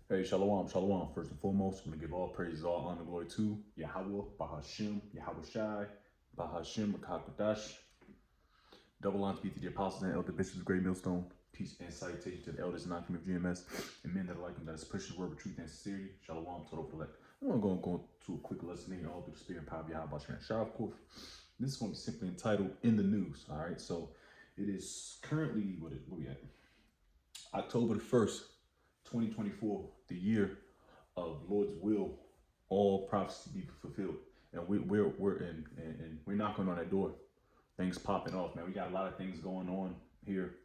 Hey, Shalom, Shalom. First and foremost, I'm going to give all praises, all honor, glory to Yahweh, Bahashim, Yahweh Shai, Bahashim, Rakakadash. Double honors be to the apostles and elder bishops of Great Millstone. Peace and salutation to the elders and non-community of GMS and men that are like them, that is pushing the word of truth and sincerity. Shalom, total elect. I'm going to go to a quick lesson here all through the spirit and power of Yahweh Shai. Shai, of course. This is going to be simply entitled In the News. All right, so it is currently, what we at? October the 1st, 2024, the year of Lord's will, all prophecy be fulfilled. And we're in and we're knocking on that door. Things popping off, man. We got a lot of things going on here.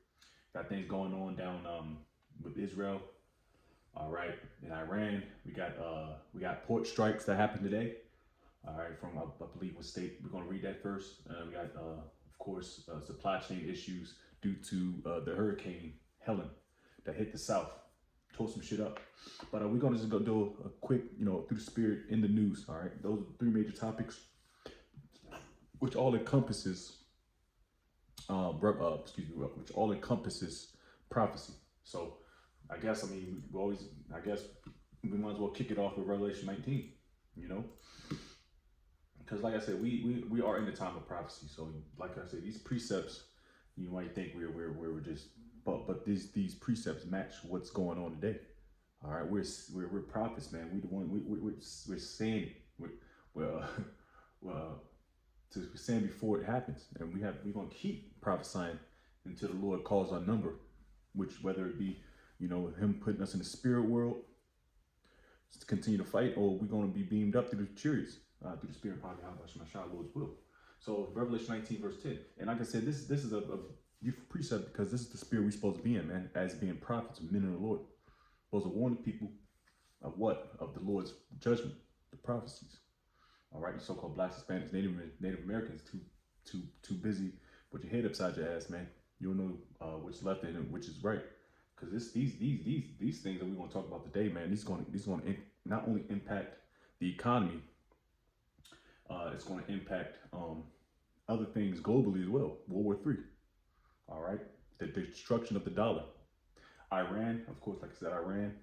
Got things going on down with Israel. All right, in Iran, we got port strikes that happened today. All right, from I believe what state. We're gonna read that first. We got of course supply chain issues due to the hurricane Helen that hit the south. Tore some shit up. But we're gonna just go do a quick, through the spirit in the news. All right, those are the three major topics, which all encompasses, which all encompasses prophecy. So, I guess we might as well kick it off with Revelation 19. Because like I said, we are in the time of prophecy. So, like I said, these precepts, you might think we're just, but these precepts match what's going on today. All right, we're prophets, man. We're saying it. We're saying before it happens, and we're gonna keep prophesying until the Lord calls our number. Which whether it be, Him putting us in the spirit world to continue to fight, or we're gonna be beamed up through the chariots, through the spirit power of Lord's will. So Revelation 19 verse 10, and like I said, this is a precept because this is the spirit we're supposed to be in, man, as being prophets, men of the Lord. Supposed to warn the people of what? Of the Lord's judgment, the prophecies. All right, you so-called blacks, Hispanics, Native Americans, too busy with your head upside your ass, man. You don't know what's left and which is right, because these things that we're going to talk about today, man, these going to not only impact the economy, it's going to impact other things globally as well. World War III. All right, the destruction of the dollar. Iran, of course, like I said, Iran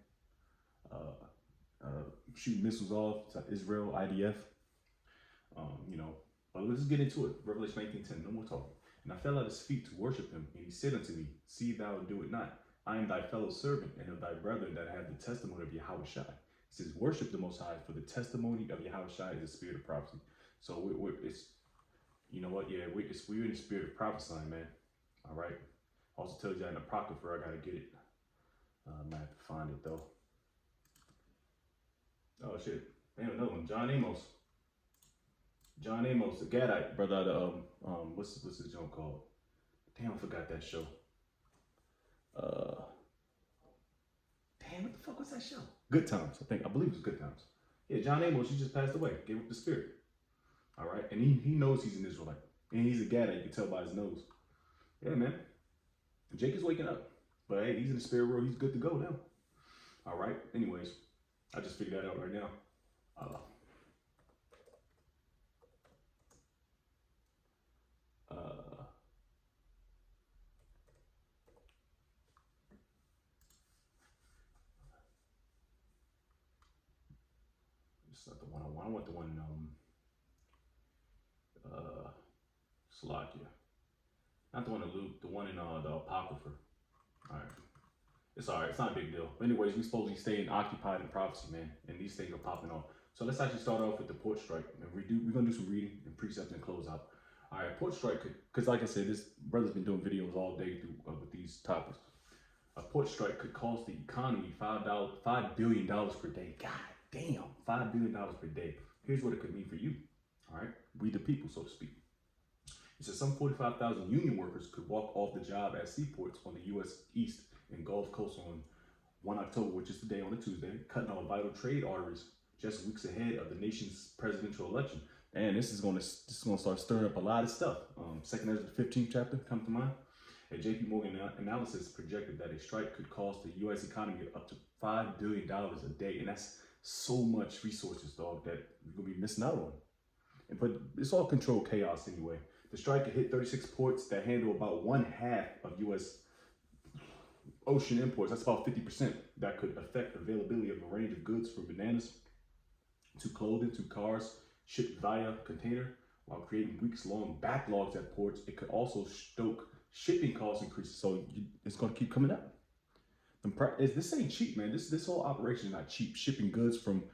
shooting missiles off to Israel, IDF. But let's get into it. Revelation 19:10. No more talking. And I fell at his feet to worship him, and he said unto me, See thou do it not. I am thy fellow servant and of thy brethren that have the testimony of Yahweh Shai. He says, worship the Most High, for the testimony of Yahweh Shai is the spirit of prophecy. So it's, you know what? Yeah, we're in the spirit of prophesying, man. All right. Also tells you that in the Apocrypha. I gotta get it. I might have to find it though. Oh shit! Damn, another one. John Amos, the Gadite brother out of what's this joint called? Damn, I forgot that show. Damn, what the fuck was that show? Good Times, I believe it was Good Times. Yeah, John Amos, he just passed away, gave up the spirit. All right, and he knows he's an Israelite, and he's a Gadite. You can tell by his nose. Yeah, man. Jake is waking up, but hey, he's in the spirit world. He's good to go now. All right. Anyways, I just figured that out right now. It's not the one I want. I want the one Slovakia. Not the one in Luke, the one in the Apocrypha. All right. It's all right. It's not a big deal. But anyways, we supposed to be staying occupied in prophecy, man. And these things are popping off. So let's actually start off with the port strike. And we're going to do some reading and precept and close out. All right, port strike, because like I said, this brother's been doing videos all day with these topics. A port strike could cost the economy $5 billion per day. God damn, $5 billion per day. Here's what it could mean for you. All right, we the people, so to speak. It says some 45,000 union workers could walk off the job at seaports on the U.S. East and Gulf Coast on 1 October, which is today on a Tuesday, cutting off vital trade arteries just weeks ahead of the nation's presidential election. And this is going to start stirring up a lot of stuff. Second Ezra, the 15th chapter, come to mind. A JP Morgan analysis projected that a strike could cost the U.S. economy up to $5 billion a day. And that's so much resources, dog, that you're going to be missing out on. But it's all controlled chaos anyway. The strike could hit 36 ports that handle about 1/2 of U.S. ocean imports. That's about 50%. That could affect availability of a range of goods from bananas to clothing to cars shipped via container, while creating weeks-long backlogs at ports. It could also stoke shipping cost increases. So it's going to keep coming up. This ain't cheap, man. This whole operation is not cheap. Shipping goods from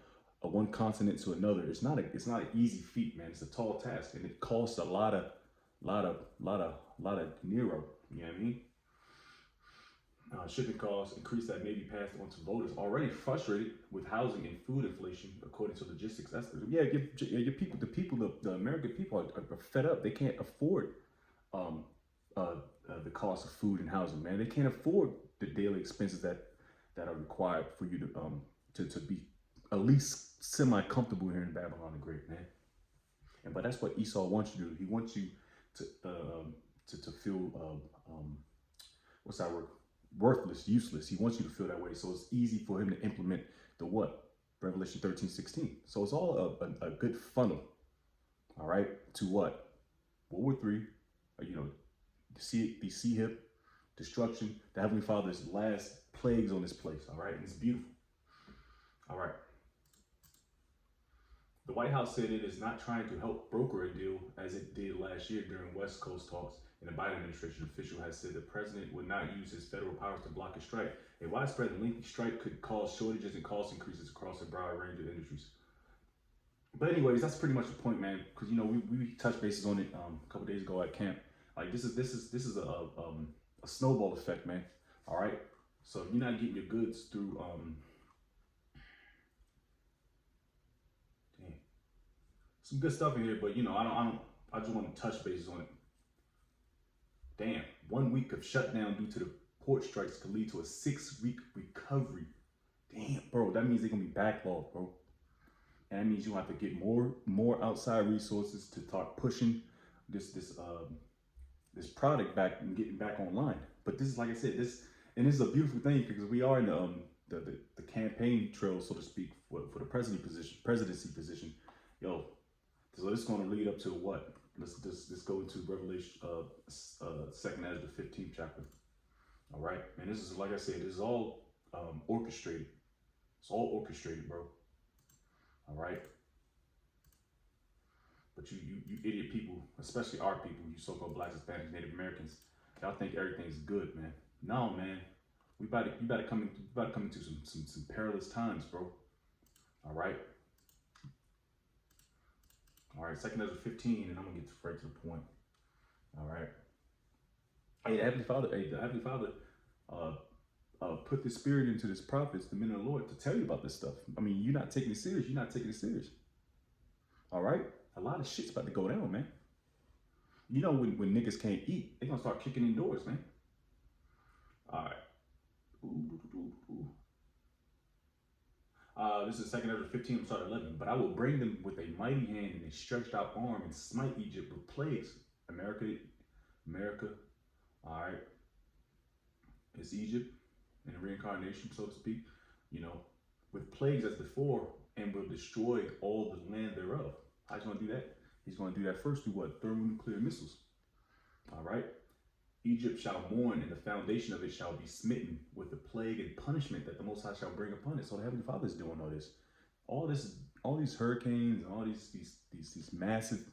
one continent to another, it's not an easy feat, man. It's a tall task, and it costs a lot of Nero. You know what I mean? Shipping costs increase that may be passed on to voters already frustrated with housing and food inflation, according to logistics experts. Yeah, your people, the American people are fed up. They can't afford the cost of food and housing, man. They can't afford the daily expenses that are required for you to be at least semi-comfortable here in Babylon the Great, man. But that's what Esau wants you to do. He wants you to feel what's that word? Worthless, useless. He wants you to feel that way. So it's easy for him to implement the what? Revelation 13:16. So it's all a good funnel. All right. To what? World War III, the sea hip, destruction, the Heavenly Father's last plagues on this place. All right. And it's beautiful. All right. The White House said it is not trying to help broker a deal as it did last year during West Coast talks. And the Biden administration official has said the president would not use his federal powers to block a strike. A widespread and lengthy strike could cause shortages and cost increases across a broad range of industries. But anyways, that's pretty much the point, man. Because we touched bases on it a couple days ago at camp. Like this is a snowball effect, man. All right. So if you're not getting your goods through some good stuff in here, but I just want to touch bases on it. Damn, 1 week of shutdown due to the port strikes could lead to a 6-week recovery. Damn, bro, that means they're gonna be backlogged, bro. And that means you have to get more outside resources to start pushing this product back and getting back online. But this is, like I said, this is a beautiful thing because we are in the campaign trail, so to speak, for the presidency position. Yo, so this is gonna lead up to what? Let's go into Revelation, 2nd Ezra, the 15th chapter. All right, and this is, like I said, this is all orchestrated. It's all orchestrated, bro. All right. But you idiot people, especially our people, you so-called Blacks, Hispanics, Native Americans, y'all think everything's good, man. No, man. You better come into some perilous times, bro. All right. All right, 2nd Ezra 15, and I'm gonna get straight to the point. All right. Hey, the Heavenly Father put the spirit into this prophets, the men of the Lord, to tell you about this stuff. I mean, you're not taking it serious. You're not taking it serious. All right. A lot of shit's about to go down, man. You know, when niggas can't eat, they're gonna start kicking in doors, man. All right. This is 2nd Ezra 15, I'm sorry, 11. But I will bring them with a mighty hand and a stretched out arm and smite Egypt with plagues. America. All right. It's Egypt in reincarnation, so to speak, with plagues as before, and will destroy all the land thereof. How's he going to do that? He's going to do that first through what? Thermonuclear missiles. All right. Egypt shall mourn, and the foundation of it shall be smitten with the plague and punishment that the Most High shall bring upon it. So the Heavenly Father is doing all this. All these hurricanes and all these massive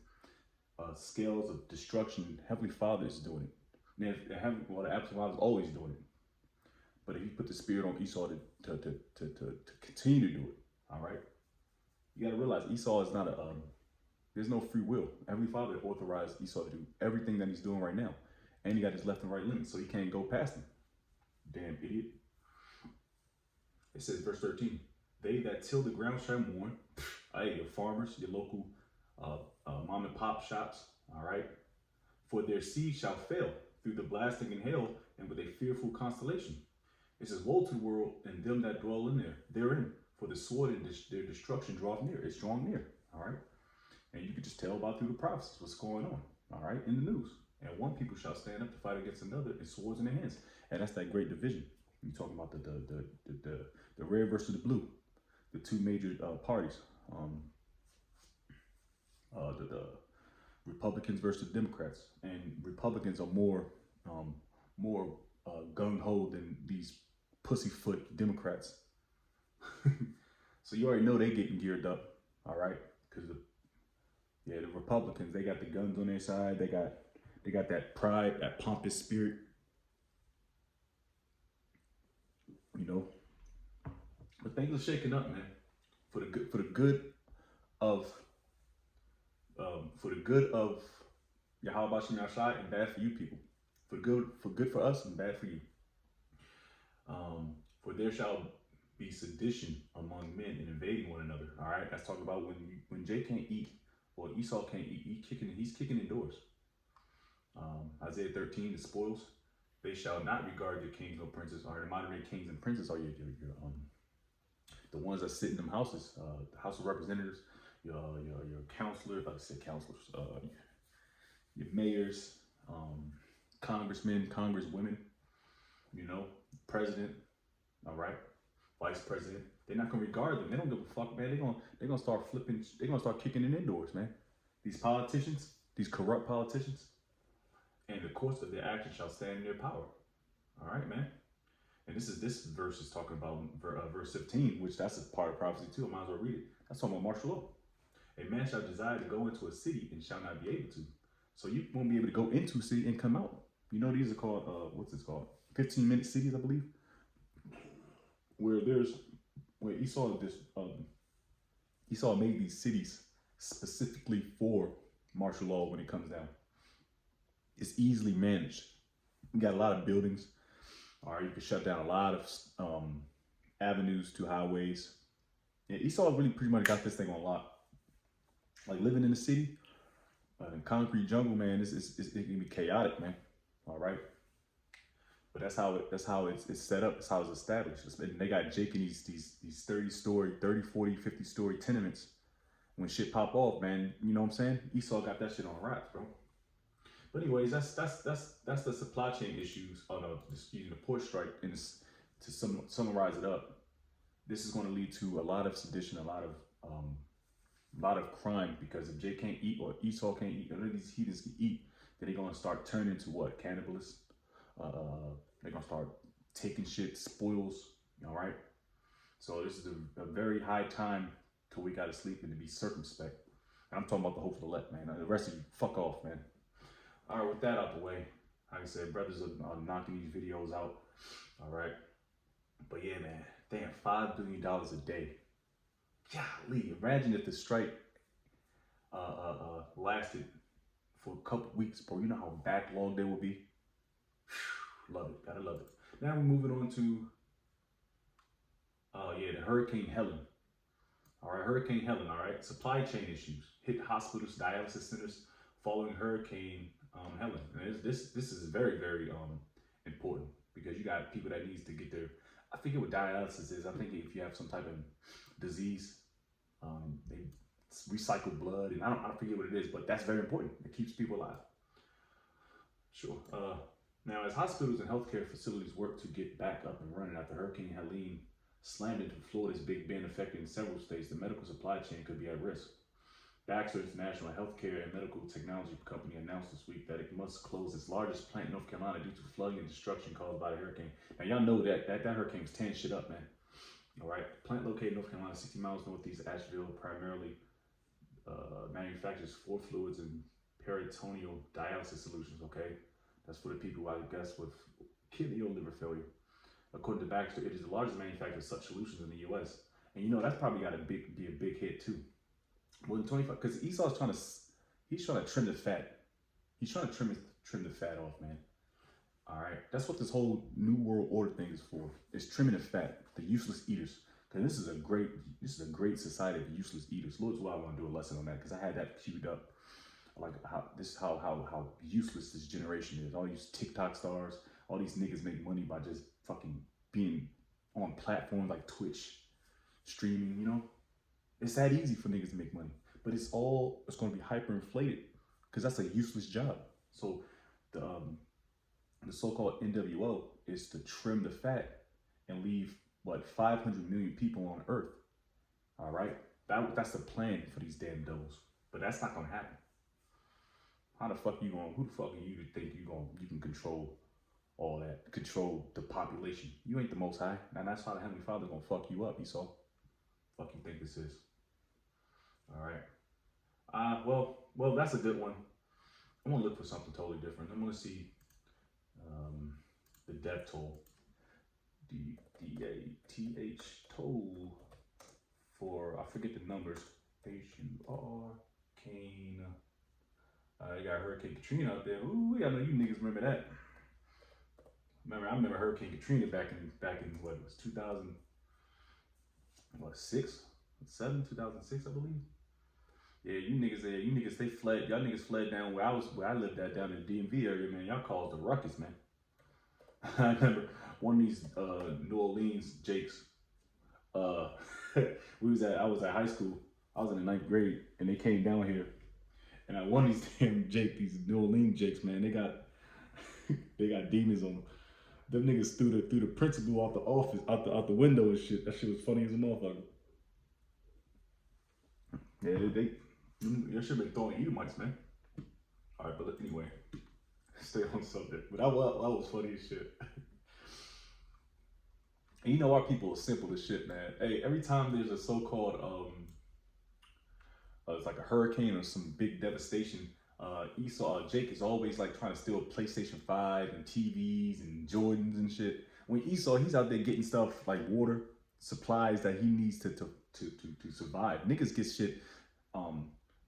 scales of destruction. Heavenly Father is doing it. Now, the Heavenly Father is always doing it. But if you put the spirit on Esau to continue to do it, all right. You got to realize Esau is not there's no free will. Heavenly Father authorized Esau to do everything that he's doing right now. And he got his left and right limits, so he can't go past them. Damn idiot. It says, verse 13, they that till the ground shall mourn, your farmers, your local mom and pop shops, all right, for their seed shall fail through the blasting and hail and with a fearful constellation. It says, woe to the world and them that dwell therein, for the sword and their destruction draweth near. It's drawn near, all right? And you can just tell about through the prophecies what's going on, all right, in the news. And one people shall stand up to fight against another, and swords in their hands. And that's that great division. You're talking about the red versus the blue, the two major parties. The Republicans versus Democrats, and Republicans are more gung-ho than these pussyfoot Democrats. So you already know they getting geared up, all right? Because the Republicans, they got the guns on their side. They got that pride, that pompous spirit, you know. But things are shaking up, man. For the good of Yahweh Shem Yahshai, and bad for you people. For good for us and bad for you. For there shall be sedition among men and invading one another. All right, that's talking about when Jay can't eat or Esau can't eat. He's kicking indoors. Isaiah 13, the spoils. They shall not regard your kings or princes. All right, the modern day kings and princes are your the ones that sit in them houses, the House of Representatives, your counselors, like I said, counselors, your mayors, congressmen, congresswomen, you know, president, all right, vice president. They're not gonna regard them. They don't give a fuck, man. They're gonna start flipping. They're gonna start kicking in indoors, man. These politicians, these corrupt politicians, and the course of their actions shall stand in their power. All right, man. And this verse is talking about verse 15, which that's a part of prophecy too. I might as well read it. That's talking about martial law. A man shall desire to go into a city and shall not be able to. So you won't be able to go into a city and come out. You know, these are called, what's this called? 15-minute cities, I believe. Where Esau made these cities specifically for martial law when it comes down. It's easily managed. You got a lot of buildings. All right, you can shut down a lot of avenues to highways. Yeah, Esau really pretty much got this thing on lock. Like living in the city, in concrete jungle, man, it can be chaotic, man. All right, but that's how it's set up. That's how it's established. And they got Jake in these 30-story, 30, 40, 50-story tenements. When shit pop off, man, you know what I'm saying? Esau got that shit on wraps, bro. But anyways, that's the supply chain issues on just using the port strike, and to summarize it up, this is going to lead to a lot of sedition, a lot of crime, because if Jay can't eat or Esau can't eat, or none of these heathens can eat, then they're going to start turning to what? Cannibalists. They're going to start taking shit, spoils, all right? So this is a very high time to wake out of sleep and to be circumspect. And I'm talking about the hopeful elect, man. The rest of you, fuck off, man. All right, with that out the way, like I said, brothers are knocking these videos out. All right. But yeah, man, damn, $5 billion a day. Golly, imagine if the strike lasted for a couple weeks, bro. You know how backlogged they will be? Love it, gotta love it. Now we're moving on to, the Hurricane Helen. All right, Hurricane Helen, all right. Supply chain issues hit hospitals, dialysis centers following Hurricane Helen. And this is very, very important, because you got people that needs to get their, I forget what dialysis is. I think if you have some type of disease, they recycle blood, and I don't forget what it is, but that's very important. It keeps people alive. Sure. Now, as hospitals and healthcare facilities work to get back up and running after Hurricane Helene slammed into Florida's Big Bend, affecting several states, the medical supply chain could be at risk. Baxter International, a healthcare and medical technology company, announced this week that it must close its largest plant in North Carolina due to flooding and destruction caused by the hurricane. Now, y'all know that hurricane was tearing shit up, man. All right. The plant located in North Carolina, 60 miles northeast Asheville, primarily manufactures fluid fluids and peritoneal dialysis solutions, okay? That's for the people, I guess, with kidney or liver failure. According to Baxter, it is the largest manufacturer of such solutions in the U.S. And you know, that's probably got to be a big hit, too. More than 25, because Esau's trying to trim the fat. He's trying to trim the fat off, man. All right, that's what this whole New World Order thing is for. It's trimming the fat, the useless eaters. Because this is a great society of useless eaters. Lord's why I want to do a lesson on that, because I had that queued up. Like how useless this generation is. All these TikTok stars, all these niggas make money by just fucking being on platforms like Twitch, streaming, you know? It's that easy for niggas to make money, but it's going to be hyperinflated, because that's a useless job. So the so-called NWO is to trim the fat and leave 500 million people on Earth. All right, that's the plan for these damn does, but that's not going to happen. How the fuck you going? Who the fuck are you to think you can control all that, control the population. You ain't the Most High, and that's how the Heavenly Father gonna fuck you up, Esau. Fuck you think this is? All right. Well, that's a good one. I'm gonna look for something totally different. I'm gonna see the death toll, DATH toll for, I forget the numbers. Hurricane. You got Hurricane Katrina out there. Ooh, I know you niggas remember that. I remember Hurricane Katrina back in what it was 2006, I believe. Yeah, you niggas, they fled. Y'all niggas fled down where I lived at, down in the DMV area, man. Y'all caused a ruckus, man. I remember one of these New Orleans Jakes. I was at high school. I was in the 9th grade, and they came down here, and one of these damn these New Orleans Jakes, man, they got demons on them. Them niggas threw the principal out the office, out the window and shit. That shit was funny as a motherfucker. Yeah, they should have been throwing Edomites, man. All right, but anyway, stay on subject. But that was funny as shit. And you know our people are simple as shit, man. Hey, every time there's a so-called it's like a hurricane or some big devastation, Jake is always like trying to steal PlayStation 5 and TVs and Jordans and shit. When Esau, he's out there getting stuff like water, supplies that he needs to survive. Niggas get shit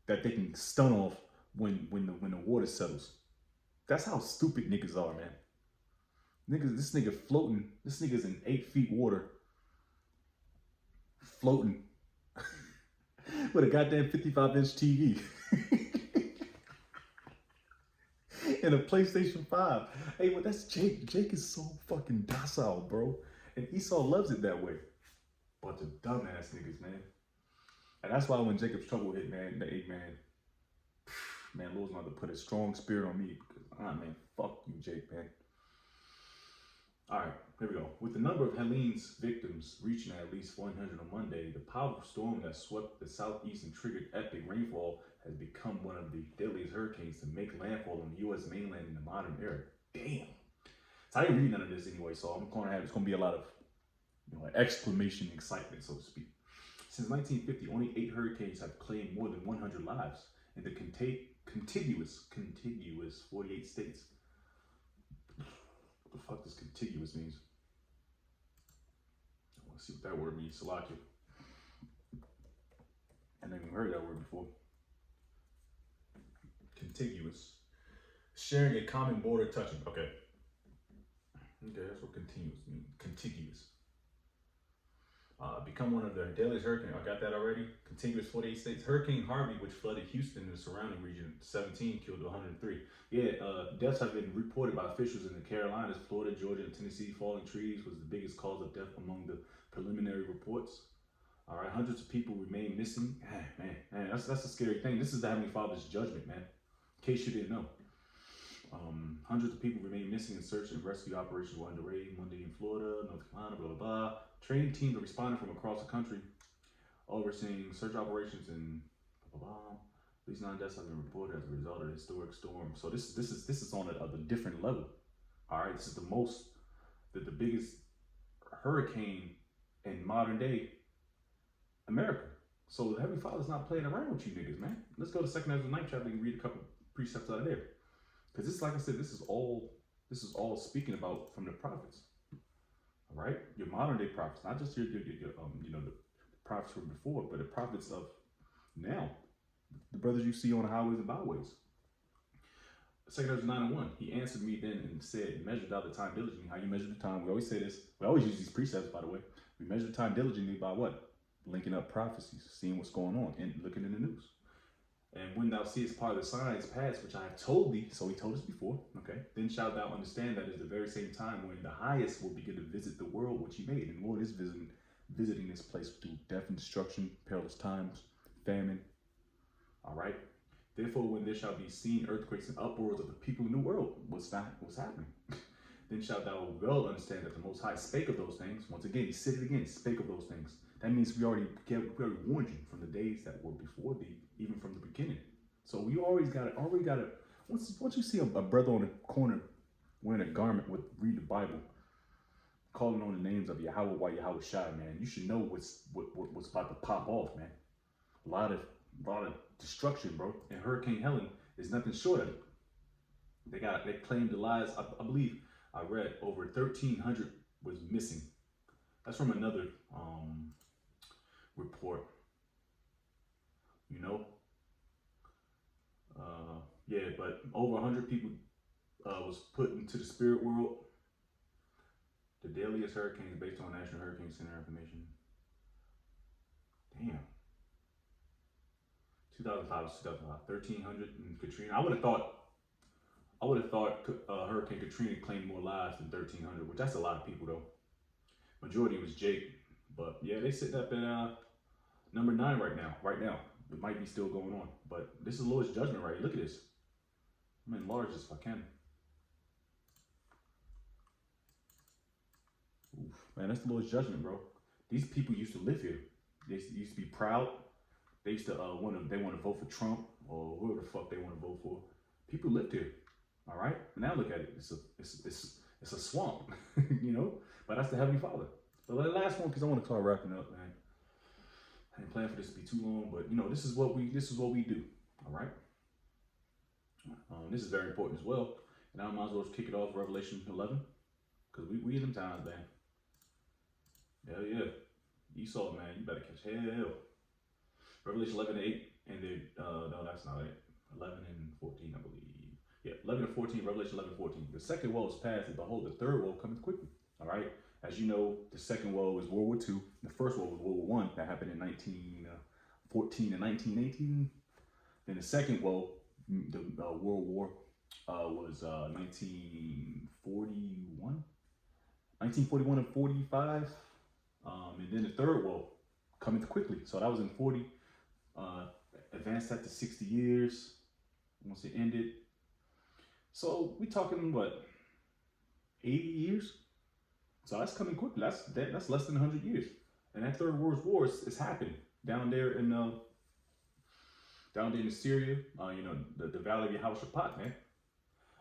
that they can stun off when the water settles. That's how stupid niggas are, man. This nigga floating. This nigga's in 8 feet water, floating with a goddamn 55-inch TV and a PlayStation 5. Hey, well, that's Jake. Jake is so fucking docile, bro. And Esau loves it that way. Bunch of dumbass niggas, man. And that's why when Jacob's trouble hit, man, Lord's gonna have to put a strong spirit on me because, man, fuck you, Jake, man. All right, here we go. With the number of Helene's victims reaching at least 100 on Monday, the powerful storm that swept the southeast and triggered epic rainfall has become one of the deadliest hurricanes to make landfall on the U.S. mainland in the modern era. Damn. So I didn't read none of this anyway, so it's gonna be a lot of, exclamation excitement, so to speak. Since 1950, only 8 hurricanes have claimed more than 100 lives in the contiguous 48 states. What the fuck does contiguous means? I want to see what that word means. Salakia. I never even heard that word before. Contiguous. Sharing a common border touching. Okay, that's what contiguous means. Contiguous. Become one of the deadliest hurricanes. I got that already. Contiguous 48 states. Hurricane Harvey, which flooded Houston and the surrounding region, 17 killed 103. Deaths have been reported by officials in the Carolinas, Florida, Georgia, and Tennessee. Falling trees was the biggest cause of death among the preliminary reports. All right, hundreds of people remain missing. Man, that's a scary thing. This is the Heavenly Father's judgment, man. In case you didn't know. Hundreds of people remain missing and search and rescue operations were underway Monday in Florida, North Carolina, blah, blah, blah. Training teams are responding from across the country, overseeing search operations and blah, blah, blah. At least 9 deaths have been reported as a result of the historic storm. So this is on a different level. All right, this is the biggest hurricane in modern day America. So the Heavenly Father's not playing around with you niggas, man. Let's go to 2 Ezra 9 chapter and read a couple precepts out of there. Because this, like I said, this is all speaking about from the prophets. All right, your modern day prophets, not just your the prophets from before, but the prophets of now, the brothers you see on the highways and byways. 2 Ezra 9:1. He answered me then and said, "Measure thou the time diligently." How you measure the time? We always say this. We always use these precepts, by the way. We measure the time diligently by what? Linking up prophecies, seeing what's going on, and looking in the news. And when thou seest part of the signs pass, which I have told thee, so he told us before, okay, then shalt thou understand that is the very same time when the highest will begin to visit the world which he made. And the Lord is visiting this place through death and destruction, perilous times, famine. All right. Therefore, when there shall be seen earthquakes and uproars of the people in the world, what's happening? Then shalt thou well understand that the Most High spake of those things. Once again, he said it again, spake of those things. That means we already warned you from the days that were before thee, even from the beginning. So we already got to, once you see a brother on the corner wearing a garment with read the Bible, calling on the names of Yahweh while Yahweh Shai, man. You should know what's about to pop off, man. A lot of destruction, bro. And Hurricane Helen is nothing short of it. They claimed the lives. I believe I read over 1,300 was missing. That's from another report. You know, yeah, but over 100 people was put into the spirit world. The deadliest hurricanes based on National Hurricane Center information. Damn. 2005 was 2005. 1,300 in Katrina. I would have thought Hurricane Katrina claimed more lives than 1,300, which that's a lot of people though. Majority was Jake, but yeah, they sitting up at number 9 right now. It might be still going on, but this is Lord's judgment right here. Look at this. I'm gonna enlarge this if I can. Oof, man, that's the Lord's judgment, bro. These people used to live here. They used to be proud. They used to want to vote for Trump or whoever the fuck they want to vote for. People lived here. All right. Now look at it. It's a swamp, you know. But that's the Heavenly Father. But the last one, because I want to start wrapping up, man. I ain't planning for this to be too long, but you know, this is what we do. All right. This is very important as well, and I might as well just kick it off Revelation 11, because we in them times, man. Hell yeah, Esau, man, you better catch hell. Revelation 11:8, and then no, that's not it. 11 and 14, I believe. Yeah, 11 and 14, Revelation 11:14. The second woe is past, and behold, the third woe cometh quickly. All right. As you know, the second woe is World War II. The first woe was World War I. That happened in 1914 and 1918. Then the second woe, the World War, was 1941 and 45. And then the third woe coming quickly. So that was in 40. Advanced that to 60 years once it ended. So we talking what, 80 years? So that's coming quickly. That's less than 100 years. And that third world war is happening down there in Syria. You know, the Valley of Yehoshaphat, man.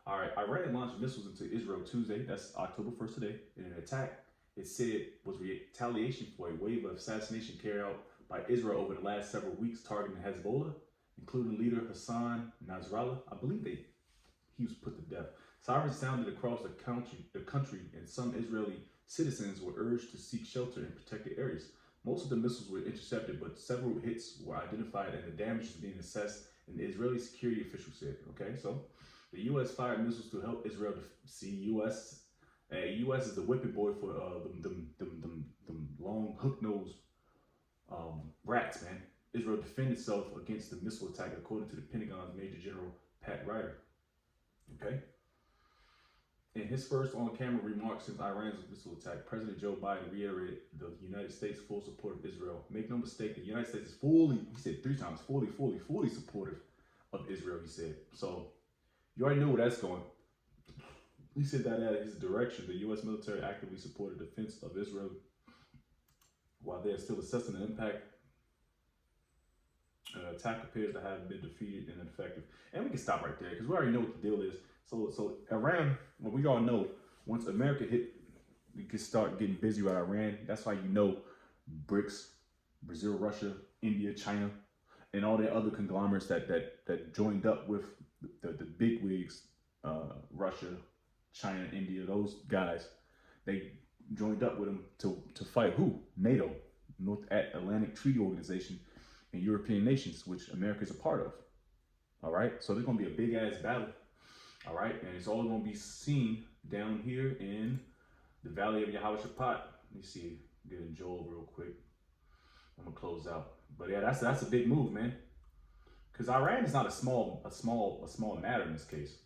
All right, Iran launched missiles into Israel Tuesday. That's October 1st today. In an attack, it said was retaliation for a wave of assassination carried out by Israel over the last several weeks, targeting Hezbollah, including leader Hassan Nasrallah. I believe he was put to death. Sirens sounded across the country, and some Israeli citizens were urged to seek shelter in protected areas. Most of the missiles were intercepted, but several hits were identified, and the damage is being assessed, an Israeli security official said. Okay, so the U.S. fired missiles to help Israel. U.S. is the whipping boy for them long hook-nosed rats, man. Israel defended itself against the missile attack, according to the Pentagon's Major General Pat Ryder. Okay. In his first on-camera remarks since Iran's missile attack, President Joe Biden reiterated the United States' full support of Israel. Make no mistake, the United States is he said 3 times, fully supportive of Israel, he said. So, you already know where that's going. He said that at his direction, the U.S. military actively supported the defense of Israel while they are still assessing the impact. Attack appears to have been defeated and ineffective. And we can stop right there because we already know what the deal is. So Iran, well, we all know once America hit, we can start getting busy with Iran. That's why you know BRICS, Brazil, Russia, India, China, and all the other conglomerates that joined up with the big wigs, Russia, China, India, those guys, they joined up with them to fight who? NATO, North Atlantic Treaty Organization, and European nations, which America is a part of. All right, so there's gonna be a big ass battle. All right, and it's all gonna be seen down here in the Valley of Yehoshaphat. Let me see, get in Joel real quick. I'm gonna close out, but yeah, that's a big move, man. Because Iran is not a small matter in this case.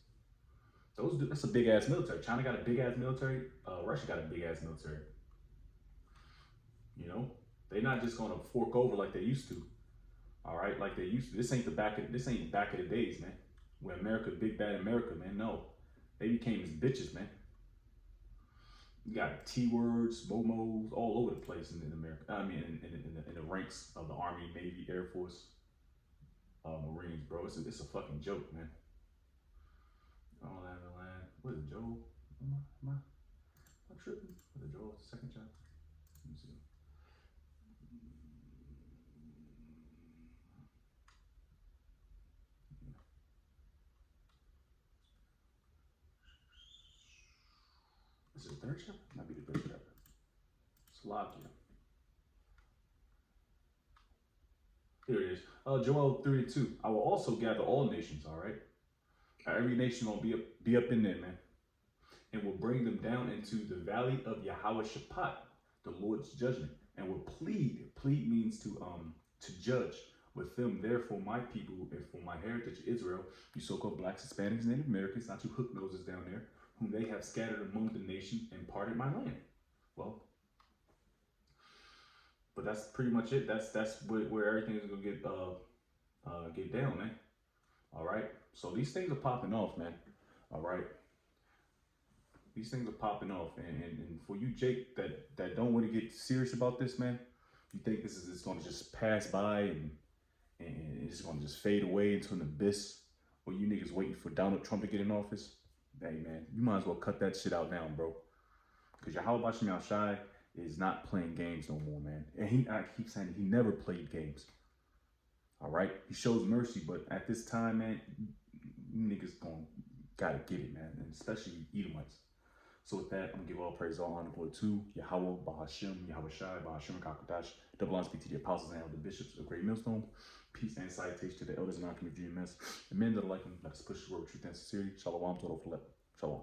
That's a big ass military. China got a big ass military. Russia got a big ass military. You know, they're not just gonna fork over like they used to. All right, like they used to. This ain't back of the days, man. Where America, big bad America, man. No, they became as bitches, man. You got T-words, momos all over the place in America. I mean, in the ranks of the Army, Navy, Air Force, Marines, bro. It's a fucking joke, man. All that land. What is it, Joe? Am I tripping? For the Joel, second chapter. Let me see. Is it the third chapter? Might be the third chapter. Slovakia. Here it is. Joel 3:2. I will also gather all nations, all right? Every nation will be up in there, man. And will bring them down into the valley of Yahweh Shaphat, the Lord's judgment, and will plead. Plead means to judge with them. Therefore, my people and for my heritage Israel, you so-called blacks, Hispanics, Native Americans, not you hook noses down there, whom they have scattered among the nation and parted my land. Well, but that's pretty much it. That's where everything is gonna get down, man. All right. So these things are popping off, man. All right. These things are popping off, and for you, Jake, that don't want to get serious about this, man. You think this is going to just pass by and it's going to just fade away into an abyss, or you niggas waiting for Donald Trump to get in office? Hey, man, you might as well cut that shit out now, bro. Because Yahweh Bashim Yahshai is not playing games no more, man. And I keep saying he never played games. All right, he shows mercy, but at this time, man, you niggas gotta get it, man, and especially Edomites. So with that, I'm gonna give all praise, all honor, glory to Yahweh, Bahashim, Yahweh Shai, Bahashim, Kakadash, double honors be to the apostles and the bishops of Great Millstone. Peace and salutation to the elders and our community GMS. And men that are like them, let us push the word with truth and sincerity. Shalom, total flip. Shalom.